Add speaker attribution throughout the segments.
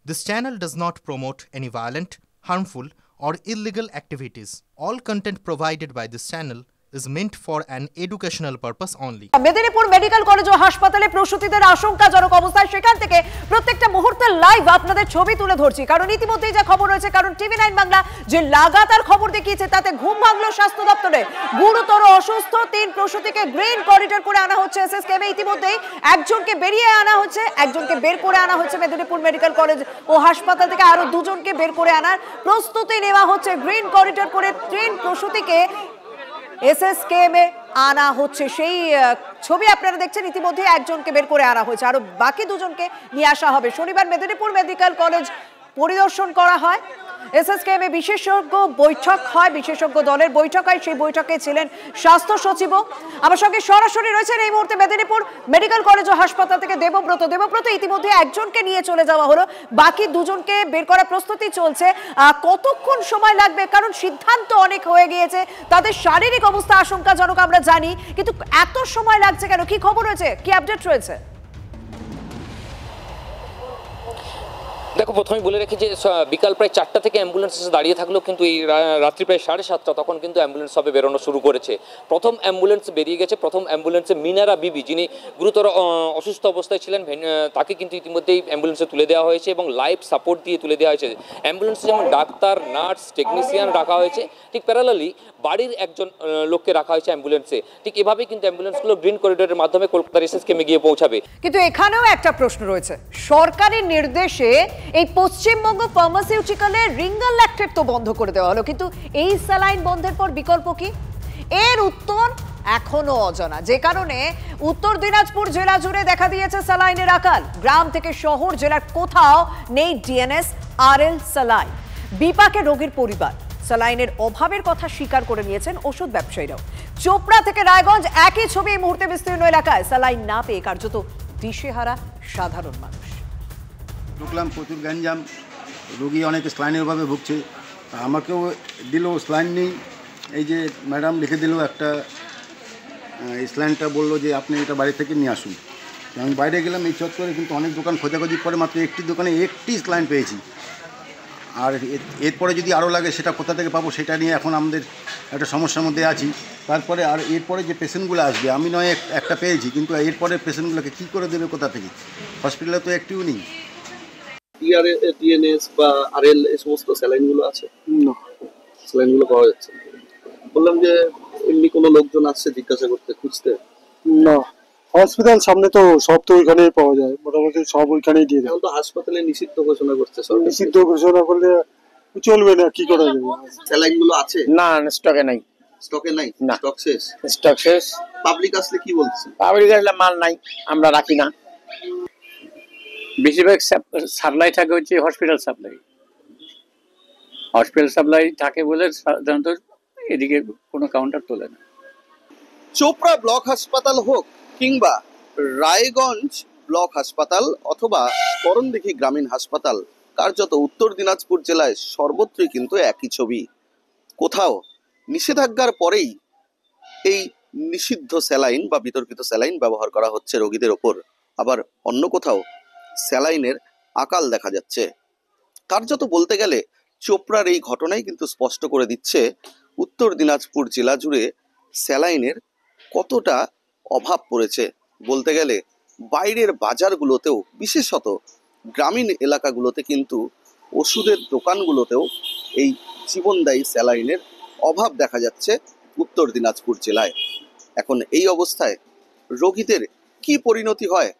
Speaker 1: This channel does not promote any violent, harmful, or illegal activities. All content provided by this channel is meant for an educational purpose only.
Speaker 2: Medinipur medical college ও হাসপাতালে প্রসূতিদের আশঙ্কাজনক অবস্থায় সেখান থেকে প্রত্যেকটা মুহূর্তে লাইভ আপনাদের ছবি তুলে ধরছি, কারণ ইতিমধ্যেই যে খবর রয়েছে, কারণ টিভি9 বাংলা যে লাগাতার খবর দেখিয়েছে তাতে ঘুম ভাঙলো স্বাস্থ্য দপ্তরে। গুরুতর অসুস্থ 3 প্রসূতিকে গ্রিন করিডর করে আনা হচ্ছে এসএসকেএমে। ইতিমধ্যেই একজনকে বেরিয়ে আনা হচ্ছে, একজনকে বের করে আনা হচ্ছে মেদিনীপুর মেডিকেল কলেজ ও হাসপাতাল থেকে, আরো দুজনকে বের করে আনার প্রস্তুতি নেওয়া হচ্ছে। গ্রিন করিডর করে 3 প্রসূতিকে এসএসকেএমে আনা হচ্ছে, সেই ছবি আপনারা দেখছেন। ইতিমধ্যে একজনকে বের করে আনা হয়েছে, আরো বাকি দুজনকে নিয়ে আসা হবে। শনিবার মেদিনীপুর মেডিকেল কলেজ পরিদর্শন করা হয়, এসএসকেএমে বিশেষজ্ঞ বৈঠক হয়, বিশেষজ্ঞ দলের বৈঠক হয়। সেই বৈঠকে ছিলেন স্বাস্থ্য সচিব। আমার সঙ্গে সরাসরি রয়েছেন এই মুহূর্তে মেদিনীপুর মেডিকেল কলেজ ও হাসপাতাল থেকে দেবব্রত। ইতিমধ্যে একজনকে নিয়ে চলে যাওয়া হলো, বাকি দুজনকে বের করার প্রস্তুতি চলছে। কতক্ষণ সময় লাগবে, কারণ সিদ্ধান্ত অনেক হয়ে গিয়েছে, তাদের শারীরিক অবস্থা আশঙ্কাজনক আমরা জানি, কিন্তু এত সময় লাগছে কেন? কি খবর রয়েছে, কি আপডেট রয়েছে?
Speaker 3: দেখো, প্রথমেই বলে রেখে যে বিকাল প্রায় 4টা থেকে অ্যাম্বুলেন্স এসে দাঁড়িয়ে থাকলো, কিন্তু এই রাত্রি প্রায় 7:30 তখন কিন্তু অ্যাম্বুলেন্স সবে বেরোনো শুরু করেছে। প্রথম অ্যাম্বুলেন্স বেরিয়ে গেছে। প্রথম অ্যাম্বুলেন্সে মিনারা বিবি, যিনি গুরুতর অসুস্থ অবস্থায় ছিলেন, তাকে কিন্তু ইতিমধ্যেই অ্যাম্বুলেন্সে তুলে দেওয়া হয়েছে এবং লাইফ সাপোর্ট দিয়ে তুলে দেওয়া হয়েছে। অ্যাম্বুলেন্সে যেমন ডাক্তার, নার্স, টেকনিশিয়ান রাখা হয়েছে, ঠিক প্যারালালি বাড়ির একজন লোককে রাখা হয়েছে অ্যাম্বুলেন্সে। ঠিক এভাবেই কিন্তু অ্যাম্বুলেন্সগুলো গ্রিন করিডোরের মাধ্যমে কলকাতার এসএসকেএমে গিয়ে পৌঁছাবে।
Speaker 2: কিন্তু এখানেও একটা প্রশ্ন রয়েছে, সরকারি নির্দেশে এই পশ্চিমবঙ্গ ফার্মাসিউটিক্যালের রিঙ্গাল ল্যাকটেট তো বন্ধ করে দেওয়া হলো, কিন্তু এই স্যালাইন বন্ধের পর বিকল্প কি? এর উত্তর এখনো অজানা, যে কারণে উত্তর দিনাজপুর জেলা জুড়ে দেখা দিয়েছে স্যালাইনের আকাল। গ্রাম থেকে শহর, জেলার কোথাও নেই ডিএনএস আরএল স্যালাইন। বিপাকে রোগীর পরিবার। স্যালাইনের অভাবের কথা স্বীকার করে নিয়েছেন ওষুধ ব্যবসায়ীরাও। চোপড়া থেকে রায়গঞ্জ একই ছবি এই মুহূর্তে বিস্তীর্ণ এলাকায়। স্যালাইন না পেয়ে কার্যত দিশেহারা সাধারণ মানুষ।
Speaker 4: ঢুকলাম, প্রচুর গ্যাঞ্জাম, রোগী অনেকে স্লাইনের অভাবে ভুগছে। আমাকেও দিল, স্লাইন নেই। এই যে ম্যাডাম লিখে দিল একটা, স্লাইনটা বললো যে আপনি এটা বাড়ি থেকে নিয়ে আসুন। আমি বাইরে গেলাম এই চত্বরে, কিন্তু অনেক দোকান খোঁজাখুঁজি করে মাত্র একটি দোকানে একটি স্লাইন পেয়েছি। আর এরপরে যদি আরও লাগে সেটা কোথা থেকে পাবো, সেটা নিয়ে এখন আমাদের একটা সমস্যার মধ্যে আছি। তারপরে আর এরপরে যে পেশেন্টগুলো আসবে, আমি নয় একটা পেয়েছি, কিন্তু এরপরে পেশেন্টগুলোকে কী করে দেবে কোথা থেকে? হসপিটালে তো একটিও নেই।
Speaker 5: ডিএনএস বা আরএল এই সমস্ত স্যালাইনগুলো আছে না, স্যালাইনগুলো পাওয়া যাচ্ছে। বললাম যে এমনি কোনো লোকজন আসছে জিজ্ঞাসা করতে, খুঁজতে?
Speaker 6: না, হসপিটাল সামনে তো সব তো ওইখানেই পাওয়া যায়, মোটামুটি সব ওইখানেই দিয়ে দেয়।
Speaker 5: এখন তো হাসপাতালে নিষিদ্ধ ঘোষণা করছে সরকার।
Speaker 6: নিষিদ্ধ ঘোষণা করলে চলবে না, কি করা যাবে?
Speaker 5: স্যালাইনগুলো আছে
Speaker 7: না, স্টকে নাই।
Speaker 5: স্টকে নাই?
Speaker 7: না,
Speaker 5: স্টক শেষ।
Speaker 7: স্টক শেষ।
Speaker 5: পাবলিক আসলে কি বলছে?
Speaker 7: পাবলিক আসলে মাল নাই, আমরা রাখি না। বেশিরভাগ সাপ্লাই থাকে হচ্ছে হসপিটাল সাপ্লাই। হসপিটাল সাপ্লাই থাকে বলে সাধারণত এদিকে কোনো কাউন্টার তোলে না।
Speaker 5: চোপড়া ব্লক হাসপাতাল হোক কিংবা রায়গঞ্জ ব্লক হাসপাতাল অথবা করণদিঘি গ্রামীণ হাসপাতাল, কার্যত উত্তর দিনাজপুর জেলায় সর্বত্রই কিন্তু একই ছবি। কোথাও নিষেধাজ্ঞার পরেই এই নিষিদ্ধ স্যালাইন বা বিতর্কিত স্যালাইন ব্যবহার করা হচ্ছে রোগীদের ওপর, আবার অন্য কোথাও স্যালাইনের আকাল দেখা যাচ্ছে। কার্যত বলতে গেলে চোপড়ার এই ঘটনাই কিন্তু স্পষ্ট করে দিচ্ছে উত্তর দিনাজপুর জেলা জুড়ে স্যালাইনের কতটা অভাব পড়েছে। বলতে গেলে বাইরের বাজারগুলোতেও, বিশেষত গ্রামীণ এলাকাগুলোতে কিন্তু ওষুধের দোকানগুলোতেও এই জীবনদায়ী স্যালাইনের অভাব দেখা যাচ্ছে উত্তর দিনাজপুর জেলায়। এখন এই অবস্থায় রোগীদের কি পরিণতি হয়,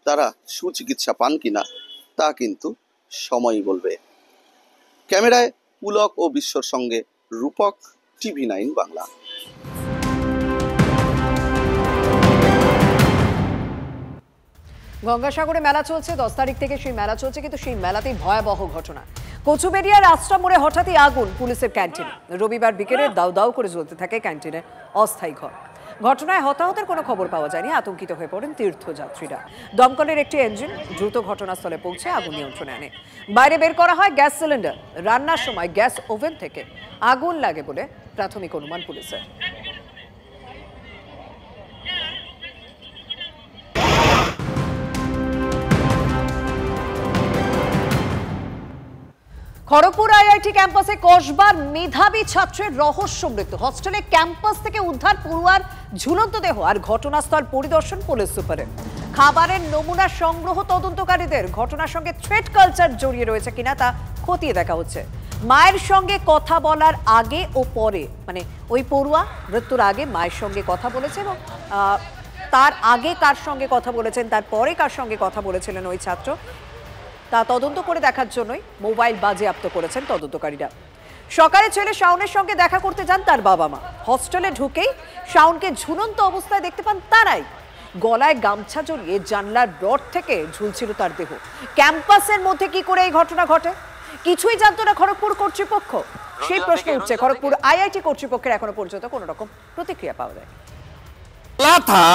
Speaker 5: তারা সুচিকিৎসা পান কিনা, তা কিন্তু সময়ই বলবে। ক্যামেরায় পুলক ও বিশ্বর সঙ্গে রূপক, টিভি9 বাংলা।
Speaker 2: গঙ্গাসাগরে মেলা চলছে, 10 তারিখ থেকে সেই মেলা চলছে, কিন্তু সেই মেলাতেই ভয়াবহ ঘটনা। কচুবেড়িয়ার আশ্রম মোড়ে হঠাৎই আগুন পুলিশের ক্যান্টিনে। রবিবার বিকেলে দাউ দাউ করে জ্বলতে থাকে ক্যান্টিনের অস্থায়ী ঘর। ঘটনায় হতাহতের কোনো খবর পাওয়া যায়নি। আতঙ্কিত হয়ে পড়েন তীর্থযাত্রীরা। দমকলের একটি ইঞ্জিন দ্রুত ঘটনাস্থলে পৌঁছে আগুন নিয়ন্ত্রণে আনে। বাইরে বের করা হয় গ্যাস সিলিন্ডার। রান্নার সময় গ্যাস ওভেন থেকে আগুন লাগে বলে প্রাথমিক অনুমান পুলিশের। খড়গপুর আইআইটি ক্যাম্পাসে কসবার মেধাবী ছাত্রের রহস্য মৃত্যু। হস্টেলে ক্যাম্পাস থেকে উদ্ধার পড়ুয়ার ঝুলন্ত দেহ আর ঘটনাস্থল পরিদর্শন পুলিশ সুপারের। খাবারের নমুনা সংগ্রহ তদন্তকারীদের। ঘটনার সঙ্গে থ্রেট কালচার জড়িয়ে রয়েছে কিনা তা খতিয়ে দেখা হচ্ছে। মায়ের সঙ্গে কথা বলার আগে ও পরে, মানে ওই পড়ুয়া মৃত্যুর আগে মায়ের সঙ্গে কথা বলেছে এবং তার আগে কার সঙ্গে কথা বলেছেন, তারপরে কার সঙ্গে কথা বলেছিলেন ওই ছাত্র, তা তদন্ত করে দেখার জন্যই মোবাইল বাজেয়াপ্ত করেছেন তদন্তকারীরা। সকালে ছেলে শাওনের সঙ্গে দেখা করতে যান তার বাবা মা। হস্টেলে ঢুকেই শাওনকে ঝুলন্ত অবস্থায় দেখতে পান তারাই। গলায় গামছা জড়িয়ে জানলার রড থেকে ঝুলছিল তার দেহ। ক্যাম্পাসের মধ্যে কি করে এই ঘটনা ঘটে কিছুই জানতো না খড়গপুর কর্তৃপক্ষ। সেই প্রশ্ন উঠছে। খড়গপুর আইআইটি কর্তৃপক্ষের এখনো পর্যন্ত কোনো রকম প্রতিক্রিয়া পাওয়া যায়।
Speaker 8: था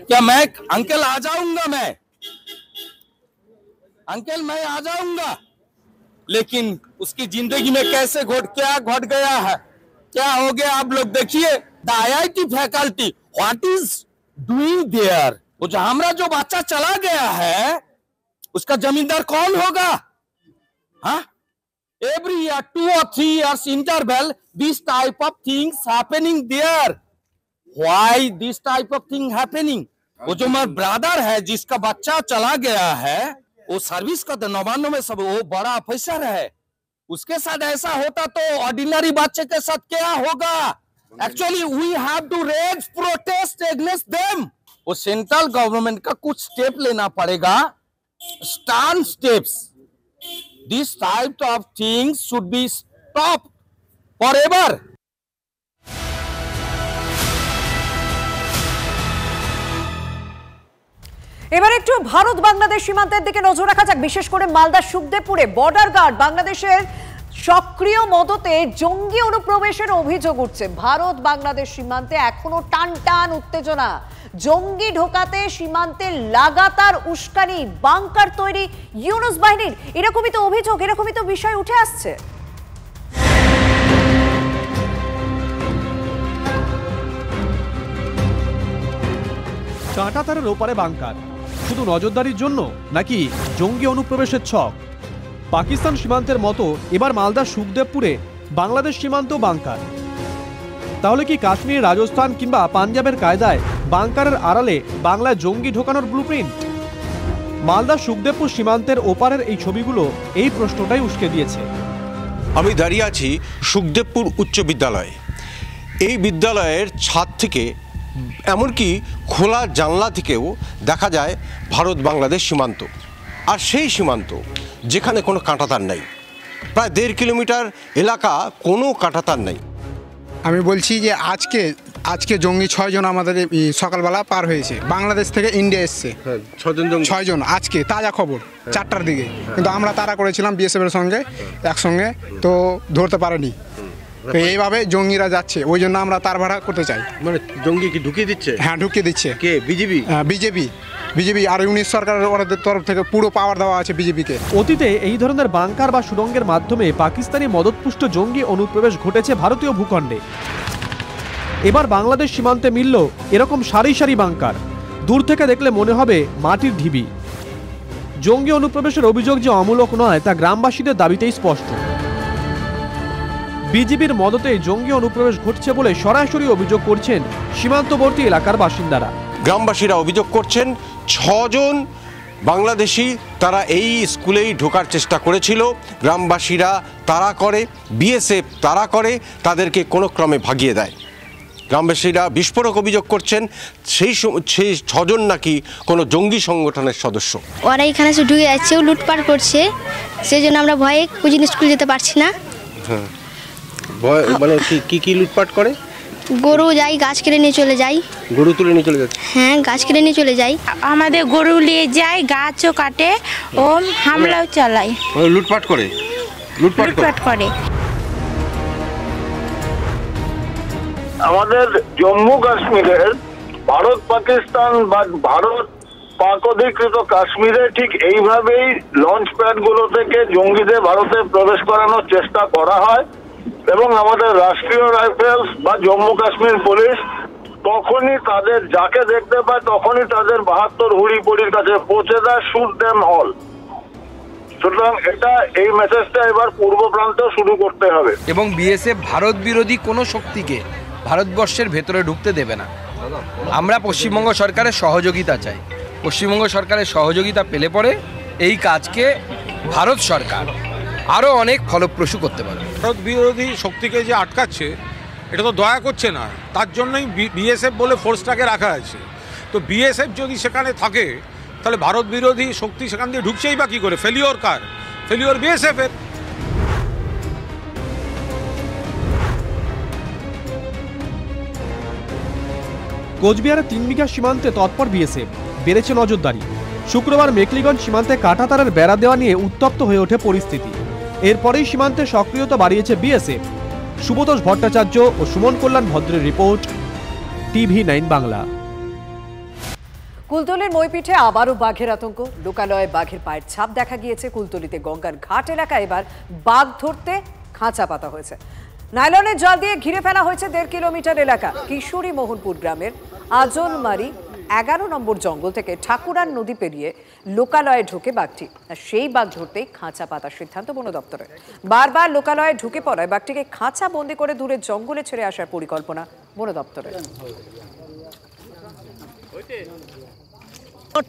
Speaker 8: क्या मैं अंकल आ जाऊंगा, अंकल मैं आ जाऊंगा, लेकिन उसकी जिंदगी में कैसे क्या घट गया है, क्या हो गया आप लोग देखिए। The IIT faculty what is doing there. वो जो हमारा जो बच्चा चला गया है उसका जमींदार कौन होगा? हाँ, every year 2 or 3 years interval this type of things happening there. Why this type of thing happening? वो जो मेरा ब्रदर है जिसका बच्चा चला गया है, वो सर्विस करते 99 में सब, वो बड़ा ऑफिसर है, उसके साथ ऐसा होता तो ऑर्डिनरी बच्चे के साथ क्या होगा? Actually we have to raise protest against them. वो सेंट्रल गवर्नमेंट का कुछ स्टेप लेना पड़ेगा, stern steps. This type of things should be stop forever.
Speaker 2: এবার একটু ভারত বাংলাদেশ সীমান্তের দিকে নজর রাখা যাক। বিশেষ করে মালদা সুখদেবপুরে বর্ডার গার্ড বাংলাদেশের সক্রিয় মদতে জঙ্গি অনুপ্রবেশের অভিযোগ উঠছে। ভারত বাংলাদেশ সীমান্তে এখনো টান টান উত্তেজনা। জঙ্গি ঢোকাতে সীমান্তে লাগাতার উস্কানি, বাংকার তৈরি ইউনুস বাহিনীর, এরকমই তো অভিযোগ, এরকমই তো বিষয় উঠে আসছে।
Speaker 9: কাঁটাতারের ওপারে বাংকার শুধু নজরদারির জন্য নাকি জঙ্গি অনুপ্রবেশের ছক? পাকিস্তান সীমান্তের মতো এবার মালদা সুখদেবপুরে বাংলাদেশ সীমান্ত বাংকার। তাহলে কি কাশ্মীর, রাজস্থান কিংবা পাঞ্জাবের কায়দায় বাংকারের আড়ালে বাংলায় জঙ্গি ঢোকানোর ব্লুপ্রিন্ট? মালদা সুখদেবপুর সীমান্তের ওপারের এই ছবিগুলো এই প্রশ্নটাই উস্কে দিয়েছে।
Speaker 10: আমি দাঁড়িয়ে আছি সুখদেবপুর উচ্চ বিদ্যালয়ে। এই বিদ্যালয়ের ছাদ থেকে, এমনকি খোলা জানলা থেকেও দেখা যায় ভারত বাংলাদেশ সীমান্ত। আর সেই সীমান্ত যেখানে কোনো কাঁটাতার নেই, প্রায় 1.5 কিলোমিটার এলাকা কোনো কাঁটাতার নেই।
Speaker 11: আমি বলছি যে আজকে জঙ্গি 6 জন আমাদের সকালবেলা পার হয়েছে, বাংলাদেশ থেকে ইন্ডিয়া এসছে। 6 জন আজকে তাজা খবর 4টার দিকে। কিন্তু আমরা তাড়া করেছিলাম বিএসএফ এর সঙ্গে একসঙ্গে, তো ধরতে পারেনি। তো এইভাবে জঙ্গিরা যাচ্ছে, ওই জন্য আমরা তার ভাড়া করতে চাই।
Speaker 10: মানে জঙ্গি কি ঢুকিয়ে দিচ্ছে?
Speaker 11: হ্যাঁ, ঢুকিয়ে দিচ্ছে।
Speaker 10: কে? বিজেপি?
Speaker 11: বিজেপি আর ইউনিট সরকারের ওদের তরফ থেকে পুরো পাওয়ার দেওয়া আছে বিজেপিকে।
Speaker 9: অতীতে এই ধরনের বাংকার বা সুড়ঙ্গের মাধ্যমে পাকিস্তানি মদতপুষ্ট জঙ্গি অনুপ্রবেশ ঘটেছে ভারতীয় ভূখণ্ডে। এবার বাংলাদেশ সীমান্তে মিলল এরকম সারি সারি বাংকার। দূর থেকে দেখলে মনে হবে মাটির ঢিবি। জঙ্গি অনুপ্রবেশের অভিযোগ যে অমূলক নয় তা গ্রামবাসীদের দাবিতেই স্পষ্ট। বিজেপির মদতে জঙ্গি অনুপ্রবেশ ঘটছে বলে সরাসরি অভিযোগ করছেন সীমান্তবর্তী এলাকার বাসিন্দারা।
Speaker 10: গ্রামবাসীরা অভিযোগ করছেন 6 জন বাংলাদেশি তারা এই স্কুলেই ঢোকার চেষ্টা করেছিল। গ্রামবাসীরা তাড়া করে, বিএসএফ তাড়া করে, তাদেরকে কোনো ক্রমে ভাগিয়ে দেয়। গ্রামবাসীরা বিস্ফোরক অভিযোগ করছেন সেই 6 জন নাকি কোনো জঙ্গি সংগঠনের সদস্য।
Speaker 12: ওরা এখানে এসে ঢুকে যাচ্ছে, লুটপাট করছে, সেই জন্য আমরা ভয়ে কোচিং স্কুল যেতে পারছি না।
Speaker 10: হ্যাঁ, মানে কি লুটপাট করে?
Speaker 12: গরু যাই, গাছ কেটে নিয়ে চলে যাই।
Speaker 10: গরু তুলে নিয়ে চলে যাচ্ছে?
Speaker 12: হ্যাঁ, গাছ কেটে নিয়ে চলে যাই।
Speaker 13: আমাদের গরু নিয়ে যায়, গাছও কাটে, ও হামলাও চালায়।
Speaker 10: লুটপাট করে।
Speaker 14: আমাদের জম্মু কাশ্মীরের ভারত পাকিস্তান বা ভারত পাক অধিকৃত কাশ্মীরে ঠিক এইভাবেই লঞ্চ প্যাড গুলো থেকে জঙ্গিদের ভারতে প্রবেশ করানোর চেষ্টা করা হয় এবং আমাদের রাষ্ট্রীয় রাইফেলস বা জম্মু কাশ্মীর পুলিশ তখনই তাদের যাকে দেখতে পায় তখনই তাদের 72 হুড়ি পড়ির কাছে পৌঁছে দেয়, শুট দেম অল। সুতরাং এই মেসেজটা এবার পূর্ব প্রান্ত শুরু করতে হবে।
Speaker 15: এবং বিএসএফ ভারত বিরোধী কোনো শক্তিকে ভারতবর্ষের ভেতরে ঢুকতে দেবে না। আমরা পশ্চিমবঙ্গ সরকারের সহযোগিতা চাই। পশ্চিমবঙ্গ সরকারের সহযোগিতা পেলে পরে এই কাজকে ভারত সরকার আরও অনেক ফলপ্রসূ করতে পারে।
Speaker 16: ভারত বিরোধী শক্তিকে যে আটকাচ্ছে এটা তো দয়া করছে না, তার জন্যই বিএসএফ বলে ফোর্সটাকে রাখা আছে। তো বিএসএফ যদি সেখানে থাকে তাহলে ভারত বিরোধী শক্তি সেখান দিয়ে ঢুকছেই বা কী করে? ফেলিওর কার? ফেলিওর বিএসএফের।
Speaker 9: কোচবিহারের 3 বিঘা সীমান্তে তৎপর বিএসএফ, বেড়েছে নজরদারি। শুক্রবার মেকলিগঞ্জ সীমান্তে কাঁটাতারের বেড়া দেওয়া নিয়ে উত্তপ্ত হয়ে ওঠে পরিস্থিতি। এরপরেই সীমান্তে সক্রিয়তা বাড়িয়েছে বিএসএফ। শুভতোষ ভট্টাচার্য ও সুমন কল্যাণ ভদ্রের রিপোর্ট, TV9 বাংলা।
Speaker 2: কুলতলির মইপিঠে আবারও বাঘের আতঙ্ক। লোকালয়ে বাঘের পায়ের ছাপ দেখা গিয়েছে। কুলতলিতে গঙ্গার ঘাট এলাকায় এবার বাঘ ধরতে খাঁচা পাতা হয়েছে। নাইলনের জাল দিয়ে ঘিরে ফেলা হয়েছে 1.5 কিলোমিটার এলাকা। কিশোরী মোহনপুর গ্রামের আজলমারি 11 নম্বর জঙ্গল থেকে ঠাকুরান নদী পেরিয়ে লোকালয়ে ঢুকে বাঘটি। আর সেই বাঘ ধরতেই খাঁচা পাতার সিদ্ধান্ত বন দপ্তরের। বারবার লোকালয়ে ঢুকে পড়ায় বাঘটিকে খাঁচা বন্দি করে দূরে জঙ্গলে ছেড়ে আসার পরিকল্পনা বন দপ্তরের।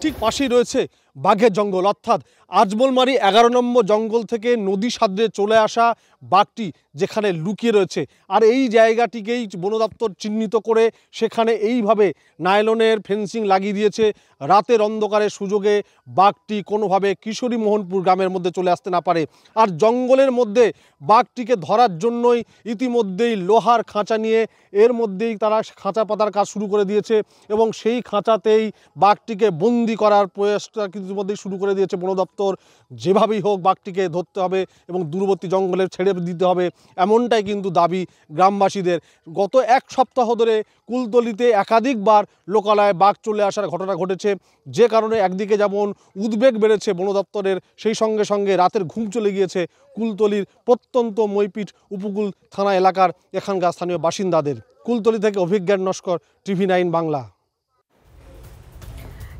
Speaker 17: ঠিক পাশেই রয়েছে বাঘের জঙ্গল, অর্থাৎ আজমলমারি 11 নম্বর জঙ্গল থেকে নদী সাদরে চলে আসা বাঘটি যেখানে লুকিয়ে রয়েছে। আর এই জায়গাটিকেই বন দপ্তর চিহ্নিত করে সেখানে এইভাবে নাইলনের ফেন্সিং লাগিয়ে দিয়েছে। রাতের অন্ধকারের সুযোগে বাঘটি কোনোভাবে কিশোরী মোহনপুর গ্রামের মধ্যে চলে আসতে না পারে। আর জঙ্গলের মধ্যে বাঘটিকে ধরার জন্যই ইতিমধ্যেই লোহার খাঁচা নিয়ে এর মধ্যেই তারা খাঁচা পাতার কাজ শুরু করে দিয়েছে এবং সেই খাঁচাতেই বাঘটিকে বন্দি করার প্রয়াসটা ইতিমধ্যেই শুরু করে দিয়েছে বন দপ্তর। যেভাবেই হোক বাঘটিকে ধরতে হবে এবং দূরবর্তী জঙ্গলে ছেড়ে দিতে হবে, এমনটাই কিন্তু দাবি গ্রামবাসীদের। গত 1 সপ্তাহ ধরে কুলতলিতে একাধিকবার লোকালয়ে বাঘ চলে আসার ঘটনা ঘটেছে, যে কারণে একদিকে যেমন উদ্বেগ বেড়েছে বন দপ্তরের, সেই সঙ্গে সঙ্গে রাতের ঘুম চলে গিয়েছে কুলতলির প্রত্যন্ত মইপিঠ উপকূল থানা এলাকার এখানকার স্থানীয় বাসিন্দাদের। কুলতলি থেকে অভিজ্ঞান নস্কর, TV9 বাংলা।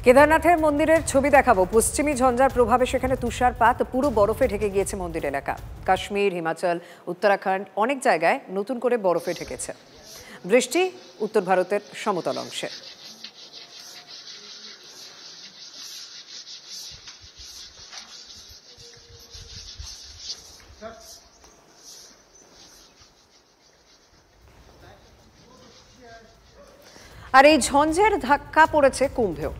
Speaker 2: কেদারনাথের মন্দিরের ছবি দেখাবো। পশ্চিমী ঝঞ্ঝার প্রভাবে সেখানে তুষারপাত, পুরো বরফে ঢেকে গিয়েছে মন্দির এলাকা। কাশ্মীর, হিমাচল, উত্তরাখণ্ড অনেক জায়গায় নতুন করে বরফে ঢেকেছে। বৃষ্টি উত্তর ভারতের সমতল অংশে। আর এই ঝঞ্ঝের ধাক্কা পড়েছে কুম্ভেও।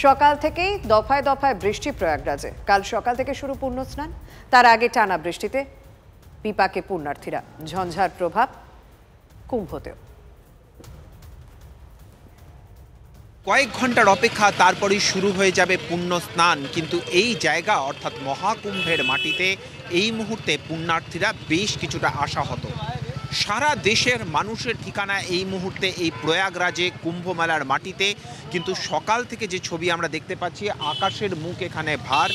Speaker 2: সকাল থেকেই দফায় দফায় বৃষ্টি প্রয়াগরাজে। কাল সকাল থেকে শুরু পূর্ণ স্নান, তার আগে টানা বৃষ্টিতে বিপাকে পুণ্যার্থীরা। ঝঞ্ঝার প্রভাব কুম্ভতেও।
Speaker 18: কয়েক ঘন্টার অপেক্ষা, তারপরেই শুরু হয়ে যাবে পুণ্য স্নান। কিন্তু এই জায়গা অর্থাৎ মহাকুম্ভের মাটিতে এই মুহূর্তে পুণ্যার্থীরা বেশ কিছুটা আশাহত। সারা দেশের মানুষের ঠিকানা এই মুহূর্তে এই প্রয়াগরাজে কুম্ভ মেলার মাটিতে। কিন্তু সকাল থেকে যে ছবি আমরা দেখতে পাচ্ছি, আকাশের মুখ এখানে ভার,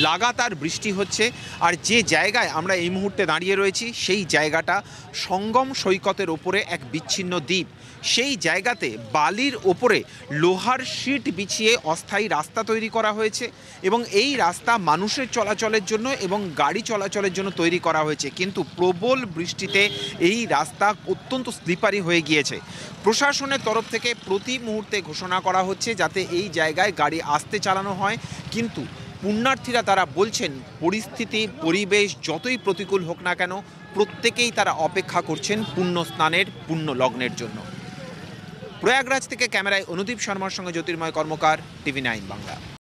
Speaker 18: লাগাতার বৃষ্টি হচ্ছে। আর যে জায়গায় আমরা এই মুহূর্তে দাঁড়িয়ে রয়েছি সেই জায়গাটা সঙ্গম সৈকতের ওপরে এক বিচ্ছিন্ন দ্বীপ। সেই জায়গাতে বালির ওপরে লোহার শিট বিছিয়ে অস্থায়ী রাস্তা তৈরি করা হয়েছে এবং এই রাস্তা মানুষের চলাচলের জন্য এবং গাড়ি চলাচলের জন্য তৈরি করা হয়েছে। কিন্তু প্রবল বৃষ্টিতে এই রাস্তা অত্যন্ত স্লিপারি হয়ে গিয়েছে। প্রশাসনের তরফ থেকে প্রতি মুহূর্তে ঘোষণা করা হচ্ছে যাতে এই জায়গায় গাড়ি আসতে চালানো হয়। কিন্তু পুণ্যার্থীরা তারা বলছেন পরিস্থিতি পরিবেশ যতই প্রতিকূল হোক না কেন, প্রত্যেকেই তারা অপেক্ষা করছেন পুণ্য স্নানের পুণ্য লগ্নের জন্য। প্রয়াগরাজ থেকে ক্যামেরায় অনুদীপ শর্মার সঙ্গে জ্যোতির্ময় কর্মকার, TV9 বাংলা।